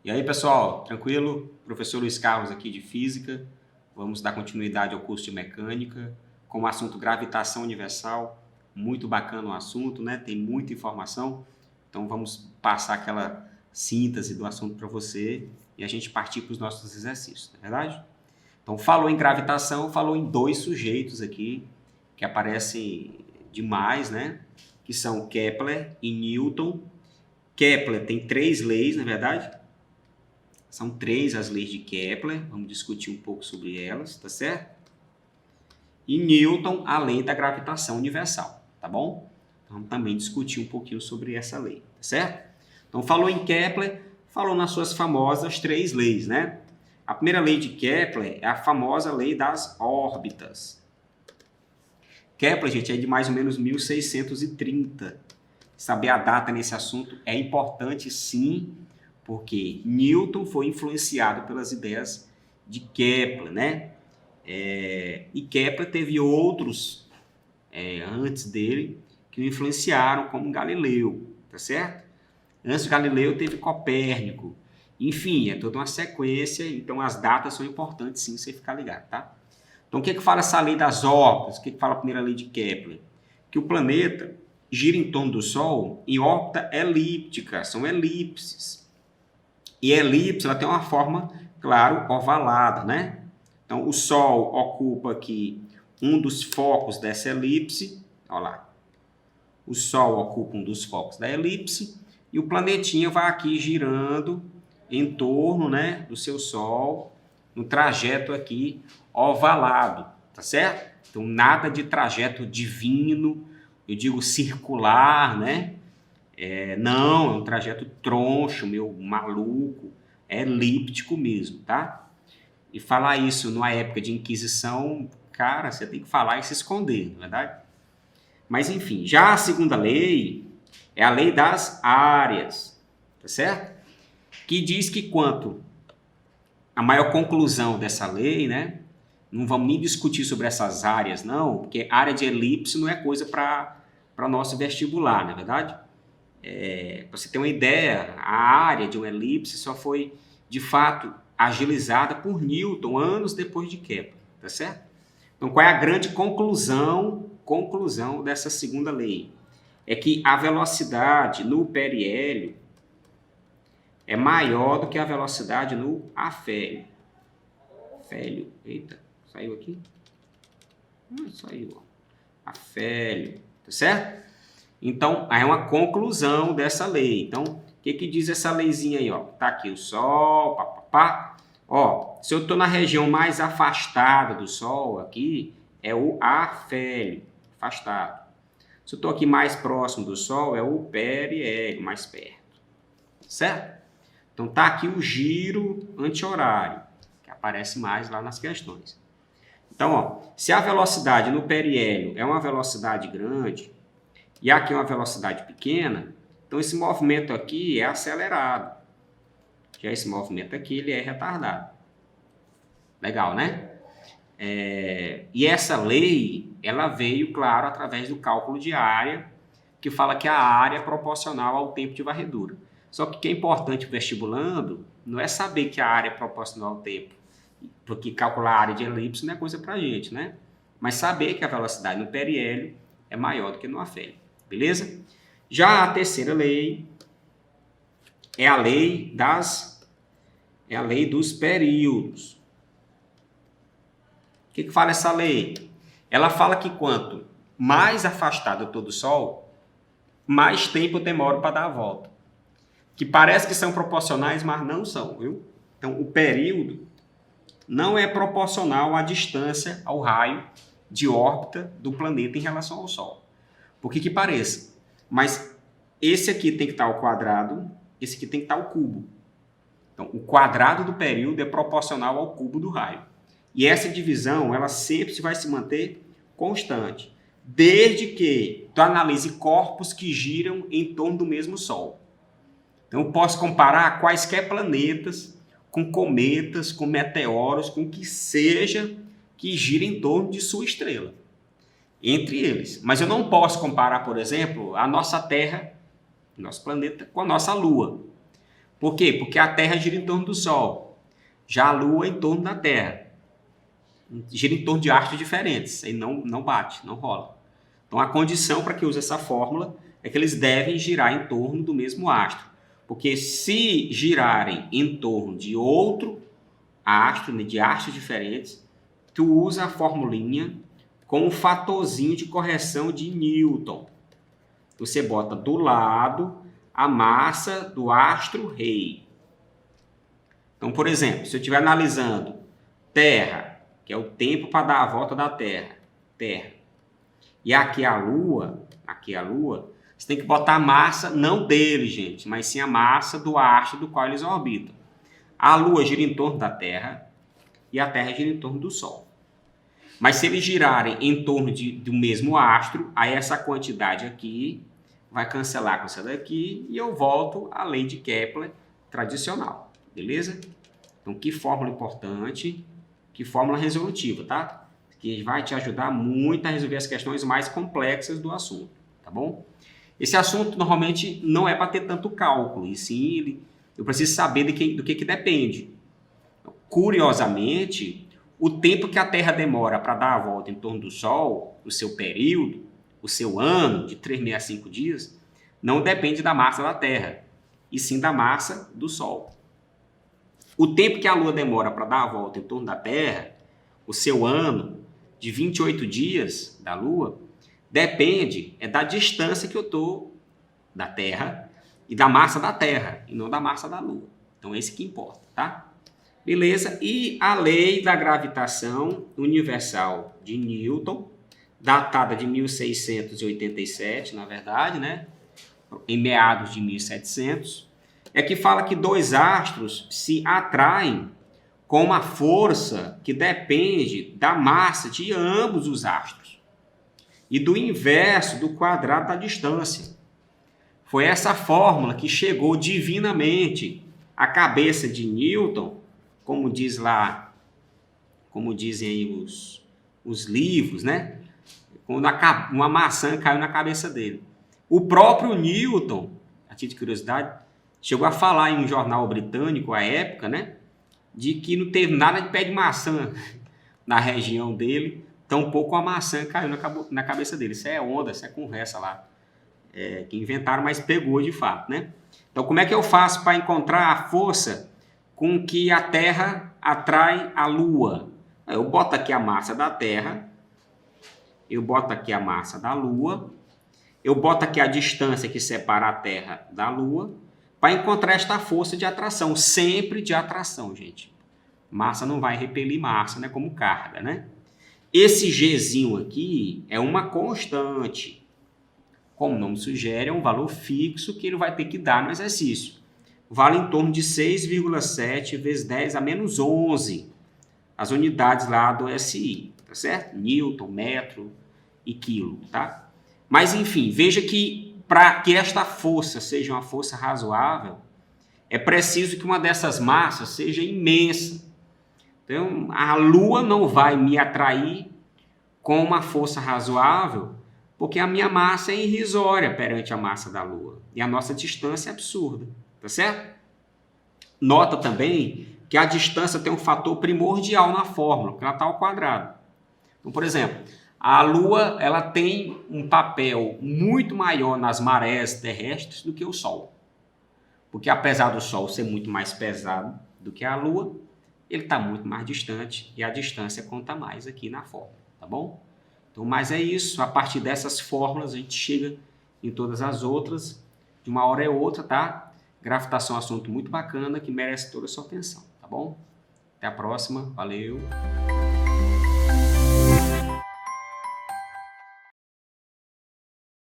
E aí, pessoal, tranquilo? Professor Luiz Carlos aqui de Física. Vamos dar continuidade ao curso de Mecânica com o assunto gravitação universal. Muito bacana o assunto, né? Tem muita informação. Então, vamos passar aquela síntese do assunto para você e a gente partir para os nossos exercícios, não é verdade? Então, falou em gravitação, falou em dois sujeitos aqui que aparecem demais, né? Que são Kepler e Newton. Kepler tem três leis, na verdade. São três as leis de Kepler, vamos discutir um pouco sobre elas, tá certo? E Newton, a lei da gravitação universal, tá bom? Então, vamos também discutir um pouquinho sobre essa lei, tá certo? Então, falou em Kepler, falou nas suas famosas três leis, né? A primeira lei de Kepler é a famosa lei das órbitas. Kepler, gente, é de mais ou menos 1630. Saber a data nesse assunto é importante, sim, porque Newton foi influenciado pelas ideias de Kepler, né? E Kepler teve outros antes dele que o influenciaram, como Galileu, tá certo? Antes de Galileu teve Copérnico. Enfim, é toda uma sequência, então as datas são importantes, sim, você ficar ligado, tá? Então, o que fala essa lei das órbitas? O que fala a primeira lei de Kepler? Que o planeta gira em torno do Sol em órbita elíptica, são elipses. E elipse, ela tem uma forma, claro, ovalada, né? Então, o Sol ocupa aqui um dos focos dessa elipse. Olha lá. O Sol ocupa um dos focos da elipse e o planetinha vai aqui girando em torno, né, do seu Sol, no trajeto aqui ovalado, tá certo? Então, nada de trajeto divino, eu digo circular, né? Não, é um trajeto troncho, meu maluco, é elíptico mesmo, tá? E falar isso numa época de Inquisição, cara, você tem que falar e se esconder, não é verdade? Mas enfim, já a segunda lei é a lei das áreas, tá certo? Que diz que quanto a maior conclusão dessa lei, né? Não vamos nem discutir sobre essas áreas, não, porque área de elipse não é coisa para nosso vestibular, não é verdade? Para você ter uma ideia, a área de uma elipse só foi, de fato, agilizada por Newton anos depois de Kepler, tá certo? Então, qual é a grande conclusão dessa segunda lei? É que a velocidade no periélio é maior do que a velocidade no afélio. Eita, saiu aqui? Saiu, ó. Afélio, tá certo? Então, é uma conclusão dessa lei. Então, o que diz essa leizinha aí, ó? Tá aqui o Sol, papapá. Ó, se eu estou na região mais afastada do Sol, aqui, é o afélio, afastado. Se eu estou aqui mais próximo do Sol, é o periélio, mais perto. Certo? Então, tá aqui o giro anti-horário, que aparece mais lá nas questões. Então, ó, se a velocidade no periélio é uma velocidade grande, e aqui é uma velocidade pequena, então esse movimento aqui é acelerado. Já esse movimento aqui, ele é retardado. Legal, né? E essa lei, ela veio, claro, através do cálculo de área, que fala que a área é proporcional ao tempo de varredura. Só que o que é importante vestibulando não é saber que a área é proporcional ao tempo, porque calcular a área de elipse não é coisa pra gente, né? Mas saber que a velocidade no periélio é maior do que no afélio. Beleza? Já a terceira lei é a lei dos períodos. O que fala essa lei? Ela fala que quanto mais afastado eu estou do Sol, mais tempo eu demoro para dar a volta. Que parece que são proporcionais, mas não são, viu? Então, o período não é proporcional à distância, ao raio de órbita do planeta em relação ao Sol. Por que pareça? Mas esse aqui tem que estar ao quadrado, esse aqui tem que estar ao cubo. Então, o quadrado do período é proporcional ao cubo do raio. E essa divisão, ela sempre vai se manter constante, desde que tu analise corpos que giram em torno do mesmo Sol. Então, eu posso comparar quaisquer planetas com cometas, com meteoros, com o que seja que gira em torno de sua estrela. Entre eles. Mas eu não posso comparar, por exemplo, a nossa Terra, nosso planeta, com a nossa Lua. Por quê? Porque a Terra gira em torno do Sol. Já a Lua em torno da Terra. Gira em torno de astros diferentes. Aí não bate, não rola. Então a condição para que use essa fórmula é que eles devem girar em torno do mesmo astro. Porque se girarem em torno de outro astro, de astros diferentes, tu usa a formulinha com um fatorzinho de correção de Newton. Você bota do lado a massa do astro-rei. Então, por exemplo, se eu estiver analisando Terra, que é o tempo para dar a volta da Terra, e aqui a Lua, você tem que botar a massa, não dele, gente, mas sim a massa do astro do qual eles orbitam. A Lua gira em torno da Terra e a Terra gira em torno do Sol. Mas se eles girarem em torno do mesmo astro, aí essa quantidade aqui vai cancelar com essa daqui e eu volto à lei de Kepler tradicional, beleza? Então, que fórmula importante, que fórmula resolutiva, tá? Que vai te ajudar muito a resolver as questões mais complexas do assunto, tá bom? Esse assunto normalmente não é para ter tanto cálculo, e sim eu preciso saber do que depende. Curiosamente, o tempo que a Terra demora para dar a volta em torno do Sol, o seu período, o seu ano de 365 dias, não depende da massa da Terra, e sim da massa do Sol. O tempo que a Lua demora para dar a volta em torno da Terra, o seu ano de 28 dias da Lua, depende da distância que eu estou da Terra e da massa da Terra, e não da massa da Lua. Então, esse que importa, tá? Beleza? E a lei da gravitação universal de Newton, datada de 1687, na verdade, né? Em meados de 1700, é que fala que dois astros se atraem com uma força que depende da massa de ambos os astros e do inverso do quadrado da distância. Foi essa fórmula que chegou divinamente à cabeça de Newton, como diz lá, como dizem aí os livros, né? Quando uma maçã caiu na cabeça dele. O próprio Newton, a título de curiosidade, chegou a falar em um jornal britânico à época, né? De que não teve nada de pé de maçã na região dele, tampouco a maçã caiu na cabeça dele. Isso é onda, isso é conversa lá, que inventaram, mas pegou de fato, né? Então, como é que eu faço para encontrar a força com que a Terra atrai a Lua? Eu boto aqui a massa da Terra, eu boto aqui a massa da Lua, eu boto aqui a distância que separa a Terra da Lua, para encontrar esta força de atração, sempre de atração, gente. Massa não vai repelir massa, né? Como carga, né? Esse Gzinho aqui é uma constante. Como o nome sugere, é um valor fixo que ele vai ter que dar no exercício. Vale em torno de 6,7 vezes 10 a menos 11. As unidades lá do SI, tá certo? Newton, metro e quilo, tá? Mas, enfim, veja que para que esta força seja uma força razoável, é preciso que uma dessas massas seja imensa. Então, a Lua não vai me atrair com uma força razoável, porque a minha massa é irrisória perante a massa da Lua. E a nossa distância é absurda, tá certo? Nota também que a distância tem um fator primordial na fórmula, porque ela está ao quadrado. Então, por exemplo, a Lua ela tem um papel muito maior nas marés terrestres do que o Sol. Porque apesar do Sol ser muito mais pesado do que a Lua, ele está muito mais distante e a distância conta mais aqui na fórmula, tá bom? Então, mas é isso, a partir dessas fórmulas a gente chega em todas as outras, de uma hora ou outra, tá? Gravitação é um assunto muito bacana que merece toda a sua atenção, tá bom? Até a próxima, valeu!